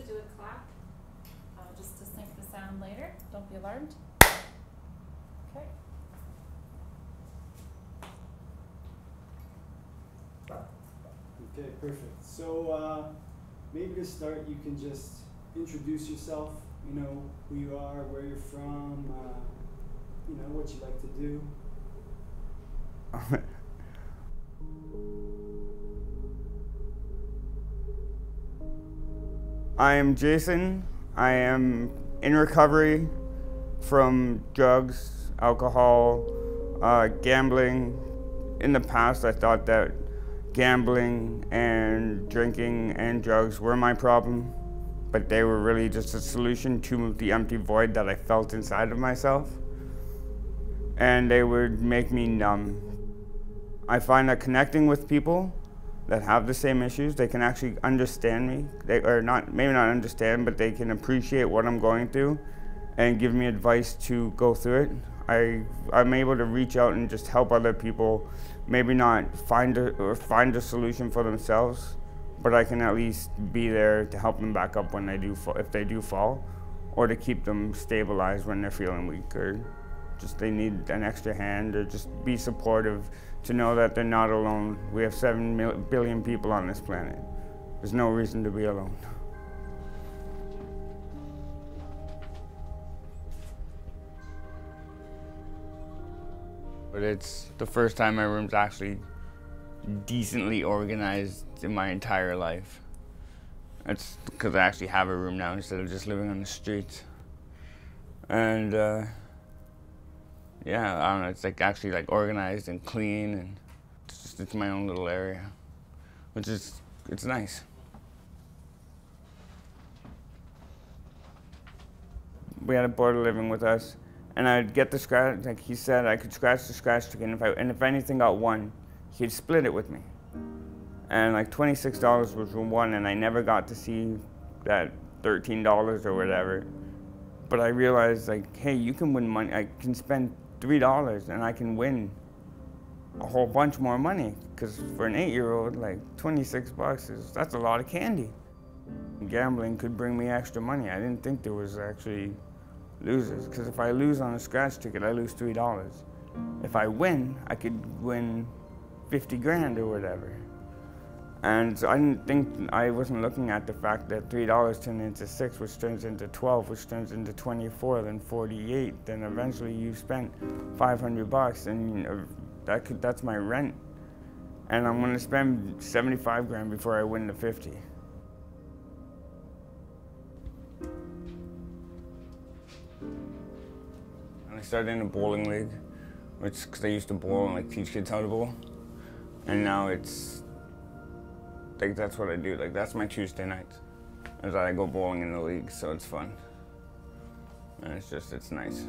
to do a clap, just to sync the sound later. Don't be alarmed. Okay. Okay, perfect. So maybe to start, you can just introduce yourself, you know, who you are, where you're from, you know, what you like to do. I am Jason. I am in recovery from drugs, alcohol, gambling. In the past, I thought that gambling and drinking and drugs were my problem, but they were really just a solution to the empty void that I felt inside of myself. And they would make me numb. I find that connecting with people that have the same issues, they can actually understand me. Maybe not understand, but they can appreciate what I'm going through and give me advice to go through it. I'm able to reach out and just help other people, maybe not find a solution for themselves, but I can at least be there to help them back up when they do fall, if they do fall, or to keep them stabilized when they're feeling weak, or just they need an extra hand, or just be supportive to know that they're not alone. We have 7 billion people on this planet. There's no reason to be alone. But it's the first time my room's actually decently organized in my entire life. It's because I actually have a room now instead of just living on the streets. And yeah, I don't know, it's like actually like organized and clean, and it's my own little area, which is, it's nice. We had a boarder living with us, and I'd get the scratch, like he said, I could scratch the scratch ticket, and if anything got won, he'd split it with me. And like $26 was one, and I never got to see that $13 or whatever. But I realized, like, hey, you can win money. I can spend $3 and I can win a whole bunch more money. Because for an 8-year-old, like, 26 bucks that's a lot of candy. Gambling could bring me extra money. I didn't think there was actually losers. Because if I lose on a scratch ticket, I lose $3. If I win, I could win 50 grand or whatever. And so I wasn't looking at the fact that $3 turned into 6, which turns into 12, which turns into 24, then 48, then eventually you spent 500 bucks, and that's my rent. And I'm gonna spend 75 grand before I win the 50. And I started in a bowling league, which because I used to bowl and like teach kids how to bowl, and now it's like that's what I do. Like that's my Tuesday nights, is that I go bowling in the league, so it's fun. And it's nice.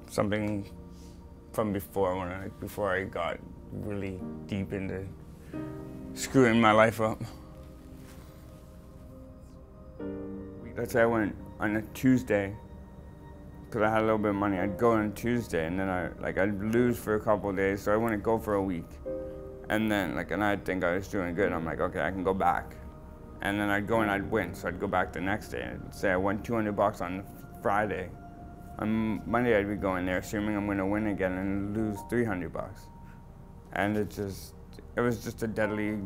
Something from before before I got really deep into screwing my life up. Let's say I went on a Tuesday, because I had a little bit of money. I'd go on a Tuesday, and then I'd lose for a couple of days, so I wouldn't go for a week. And then, and I'd think I was doing good. I'm like, okay, I can go back. And then I'd go and I'd win. So I'd go back the next day. And say I won 200 bucks on Friday. On Monday, I'd be going there, assuming I'm going to win again and lose 300 bucks. And it was just a deadly,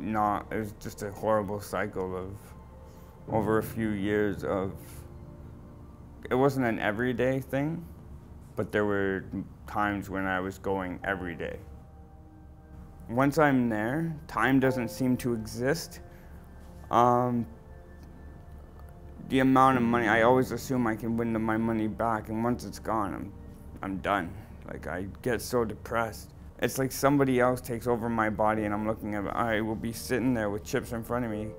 it was just a horrible cycle of over a few years of, it wasn't an everyday thing, but there were times when I was going every day. Once I'm there, time doesn't seem to exist. The amount of money, I always assume I can win my money back, and once it's gone, I'm done. Like, I get so depressed. It's like somebody else takes over my body, and I'm looking at it. I will be sitting there with chips in front of me,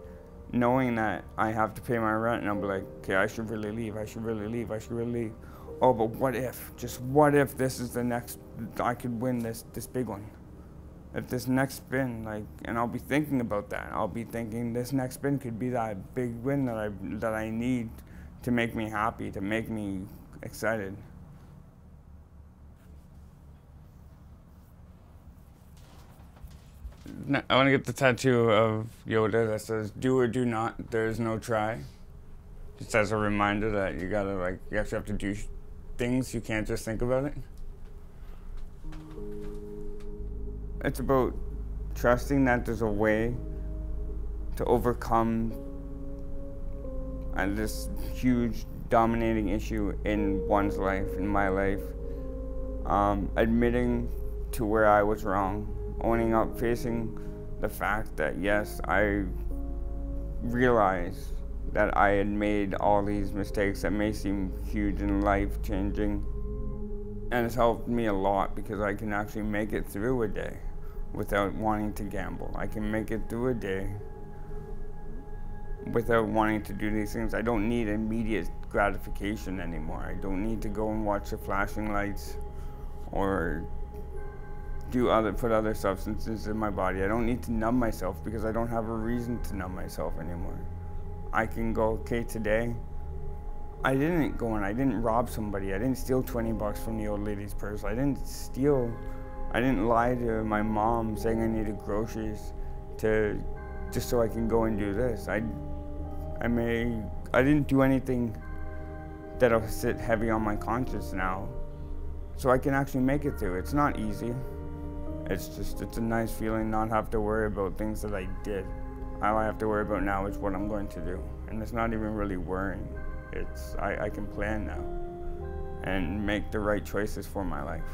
knowing that I have to pay my rent, and I'll be like, okay, I should really leave, I should really leave, I should really leave. Oh, but what if? Just what if this is the next, I could win this big one? If this next spin, and I'll be thinking about that. I'll be thinking this next spin could be that big win that I need to make me happy, to make me excited. I want to get the tattoo of Yoda that says, "Do or do not, there is no try." Just as a reminder that you gotta, like, you actually have to do things, you can't just think about it. It's about trusting that there's a way to overcome this huge dominating issue in one's life, in my life. Admitting to where I was wrong, owning up, facing the fact that yes, I realized that I had made all these mistakes that may seem huge and life-changing. And it's helped me a lot because I can actually make it through a day without wanting to gamble. I can make it through a day without wanting to do these things. I don't need immediate gratification anymore. I don't need to go and watch the flashing lights or put other substances in my body. I don't need to numb myself because I don't have a reason to numb myself anymore. I can go, okay, today, I didn't rob somebody. I didn't steal 20 bucks from the old lady's purse. I didn't lie to my mom saying I needed groceries just so I can go and do this. I didn't do anything that'll sit heavy on my conscience now. So I can actually make it through. It's not easy. It's a nice feeling not have to worry about things that I did. All I have to worry about now is what I'm going to do. And it's not even really worrying. I can plan now and make the right choices for my life.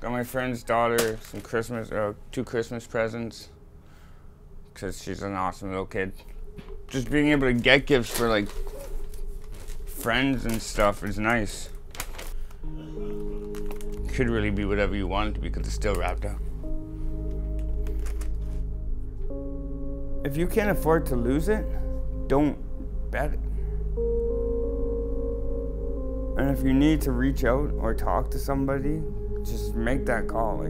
Got my friend's daughter some two Christmas presents because she's an awesome little kid. Just being able to get gifts for like friends and stuff is nice. Could really be whatever you want it to be because it's still wrapped up. If you can't afford to lose it, don't bet it. And if you need to reach out or talk to somebody, just make that call.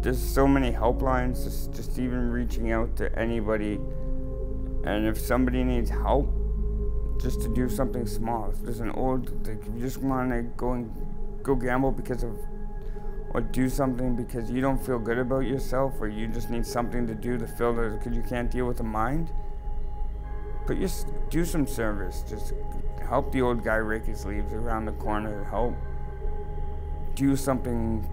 There's so many helplines, just even reaching out to anybody. And if somebody needs help, just to do something small. If there's if you just want to go gamble or do something because you don't feel good about yourself, or you just need something to do to fill because you can't deal with the mind, do some service. Just help the old guy rake his leaves around the corner. Help do something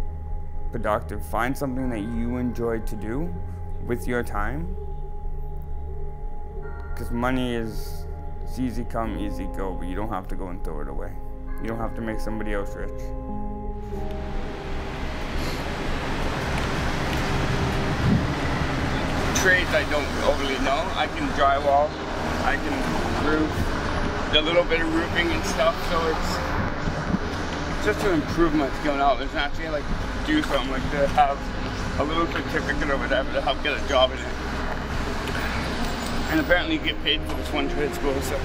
productive. Find something that you enjoy to do with your time. Because money it's easy come, easy go, but you don't have to go and throw it away. You don't have to make somebody else rich. Trades I don't overly know. I can drywall, I can roof, a little bit of roofing and stuff, so it's just an improvement going out. There's actually like do something, like to have a little certificate or whatever to help get a job in it. And apparently you get paid for this one trade school, so.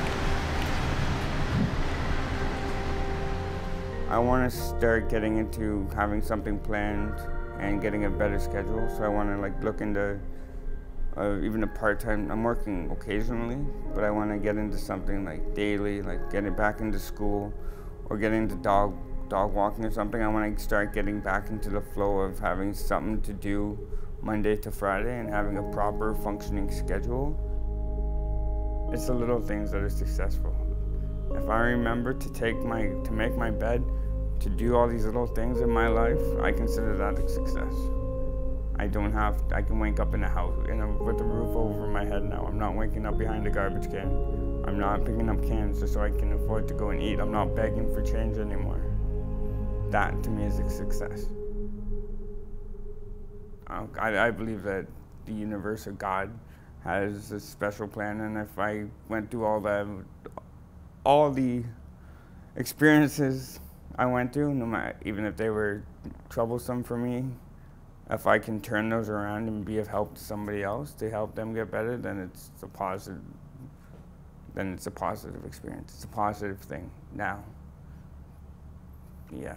I want to start getting into having something planned and getting a better schedule. So I want to like look into even a part-time. I'm working occasionally, but I want to get into something like daily, like getting back into school or getting into dog walking or something. I want to start getting back into the flow of having something to do Monday to Friday and having a proper functioning schedule. It's the little things that are successful. If I remember to make my bed, to do all these little things in my life, I consider that a success. I can wake up in a house with a roof over my head now. I'm not waking up behind a garbage can. I'm not picking up cans just so I can afford to go and eat. I'm not begging for change anymore. That to me is a success. I believe that the universe or God has a special plan, and if I went through all the experiences I went through, no matter, even if they were troublesome for me, if I can turn those around and be of help to somebody else to help them get better, then it's a positive. Then it's a positive experience. It's a positive thing now. Yeah.